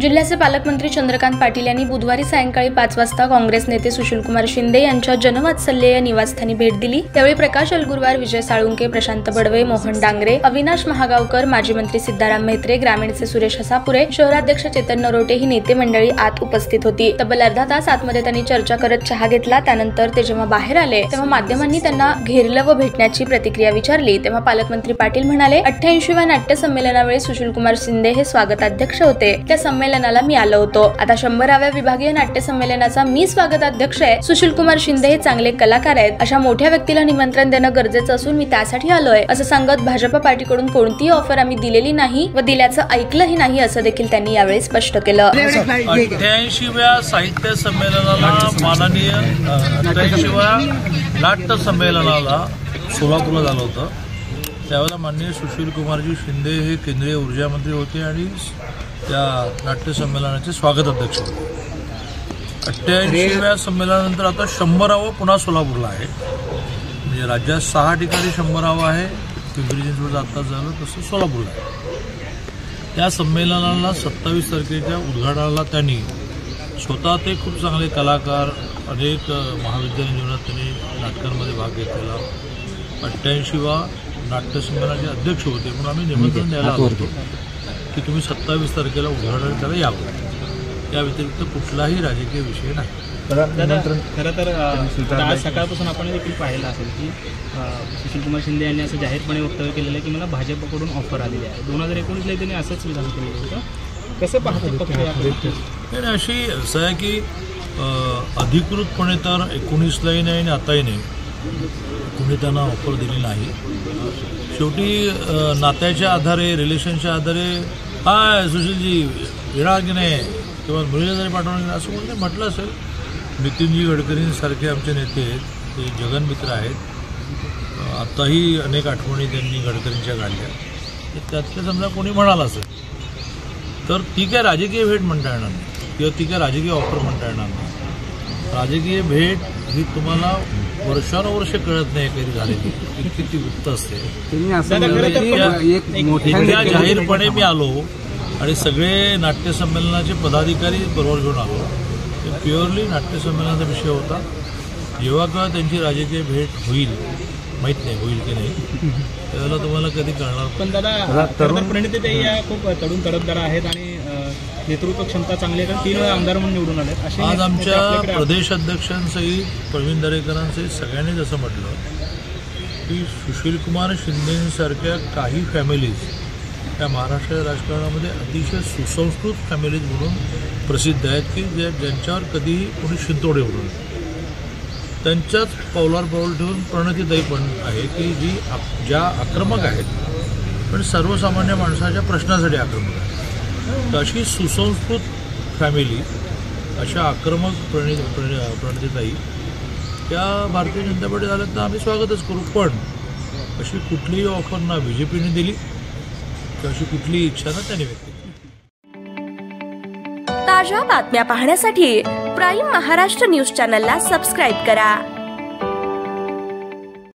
जिल्ह्याचे पालकमंत्री चंद्रकांत पाटील यांनी बुधवारी सायंकाळी 5 वाजता काँग्रेस नेते सुशीलकुमार शिंदे यांच्या जनवात्सल्य या निवासस्थानी भेट दिली। त्यावेळी प्रकाश अलगुरवार, विजय साळुंके, प्रशांत बडवे, मोहन डांगरे, अविनाश महागावकर, माजी मंत्री सिद्धाराम म्हेत्रे, ग्रामीणचे सुरेश हसापुरे, शहराध्यक्ष चेतन नरोटे ही नेते मंडळी आत उपस्थित होती। तब्बल अर्धा तास आतमध्ये त्यांनी चर्चा करत चहा घेतला। त्यानंतर ते जेव्हा बाहेर आले तेव्हा माध्यमांनी त्यांना घेरलं व भेटण्याची प्रतिक्रिया विचारली। तेव्हा पालकमंत्री पाटील म्हणाले, 88व्या नाट्य संमेलनावेळी सुशीलकुमार शिंदे हे स्वागताध्यक्ष होते। त्या संमेलनाला मी आलो होतो। आता 100व्या विभागीय नाट्य संमेलनाचा मी स्वागताध्यक्ष आहे। सुशीलकुमार शिंदे हे चांगले कलाकार आहेत। अशा मोठ्या व्यक्तीला निमंत्रण देणं गरजेचं असून मी त्यासाठी आलोय असं सांगत भाजप पार्टीकडून कोणतीही ऑफर आम्ही दिलेली नाही व दिल्याचं ऐकलंही नाही असं देखील त्यांनी यावेळी स्पष्ट केलं। 88व्या साहित्य संमेलनाला माननीय 88व्या नाट्य संमेलनाला सोलापूरला झालं होतं। त्यावेळेला माननीय सुशीलकुमारजी शिंदे हे केंद्रीय ऊर्जा मंत्री होते आणि त्या नाट्य संमेलनाचे स्वागताध्यक्ष होते। 88व्या संमेलनानंतर आता 100वा पुन्हा सोलापूरला आहे। म्हणजे राज्यात 6 ठिकाणी 100वा आहे। पिंपरी चिंचवड आत्ताच झालं, तसं सोलापूरला आहे। त्या संमेलनाला 27 तारखेच्या उद्घाटनाला त्यांनी स्वतः ते खूप चांगले कलाकार, अनेक महाविद्यालयीन जीवनात त्यांनी नाटकांमध्ये भाग घेतलेला 88वा नाट्य संमेलनाचे अध्यक्ष होते म्हणून आम्ही निमंत्रण द्यायला आलो होतो की तुम्ही 27 तारखेला उद्घाटन त्याला यावं। या व्यतिरिक्त कुठलाही राजकीय विषय नाही। खरं तर आज सकाळपासून आपण देखील पाहिलं असेल की सुशीलकुमार शिंदे यांनी असं जाहीरपणे वक्तव्य केलेलं आहे की मला भाजपकडून ऑफर आलेली आहे। 2019ला त्यांनी असंच विधान केलेलं होतं। कसं पाहतो? अशी असं आहे की अधिकृतपणे तर 19लाही नाही आणि आताही नाही, कोणी त्यांना ऑफर दिली नाही। शेवटी नात्याच्या आधारे, रिलेशनच्या आधारे हाय सुशीलजी येणार की नाही किंवा मुलीला जरी पाठवणार असं कोणी म्हटलं असेल। नितीनजी गडकरींसारखे आमचे नेते आहेत, ते जगनमित्र आहेत। आत्ताही अनेक आठवणी त्यांनी गडकरींच्या काढल्या। त्यातलं समजा कोणी म्हणाला असेल तर ती काय राजकीय भेट म्हणता येणार नाही किंवा ती काय राजकीय ऑफर म्हणता येणार नाही। राजकीय भेट ही तुम्हाला वर्षानुवर्ष कळत नाही कधी झालेली, किती गुप्त असते। जाहीरपणे मी आलो आणि सगळे नाट्य संमेलनाचे पदाधिकारी बरोबर घेऊन आलो। ते प्युअरली नाट्य संमेलनाचा विषय होता। जेव्हा केव्हा त्यांची राजकीय भेट होईल माहीत नाही, होईल की नाही त्यावेळेला तुम्हाला कधी कळणार। पण दादा प्रणितीताई या खूप तरुण तडफदार आहेत आणि नेतृत्व क्षमता चांगली आहे, 3 वेळा आमदार म्हणून निवडून आले। आज आमच्या प्रदेश अध्यक्षांसहित प्रवीण दरेकरांसहित सगळ्यांनीच असं म्हटलं की सुशीलकुमार शिंदेसारख्या काही फॅमिलीज त्या महाराष्ट्र राजकारणामध्ये अतिशय सुसंस्कृत फॅमिलीज म्हणून प्रसिद्ध आहेत की ज्यांच्यावर कधीही कोणी शिंतोडे उडवलं नाही। त्यांच्याच पावलावर पाऊल ठेवून प्रणितीताई पण आहे की ज्या आक्रमक आहेत पण सर्वसामान्य माणसाच्या प्रश्नासाठी आक्रमक आहेत। तर अशी सुसंस्कृत फॅमिली, अशा आक्रमक प्रणितीताई त्या भारतीय जनता पार्टीत आल्या तर आम्ही स्वागतच करू। पण अशी कुठलीही ऑफर ना BJPने दिली किंवा अशी कुठलीही इच्छा ना त्यांनी व्यक्त केली। ताज्या बातम्या पाहण्यासाठी प्राईम महाराष्ट्र न्यूज चॅनलला सबस्क्राईब करा।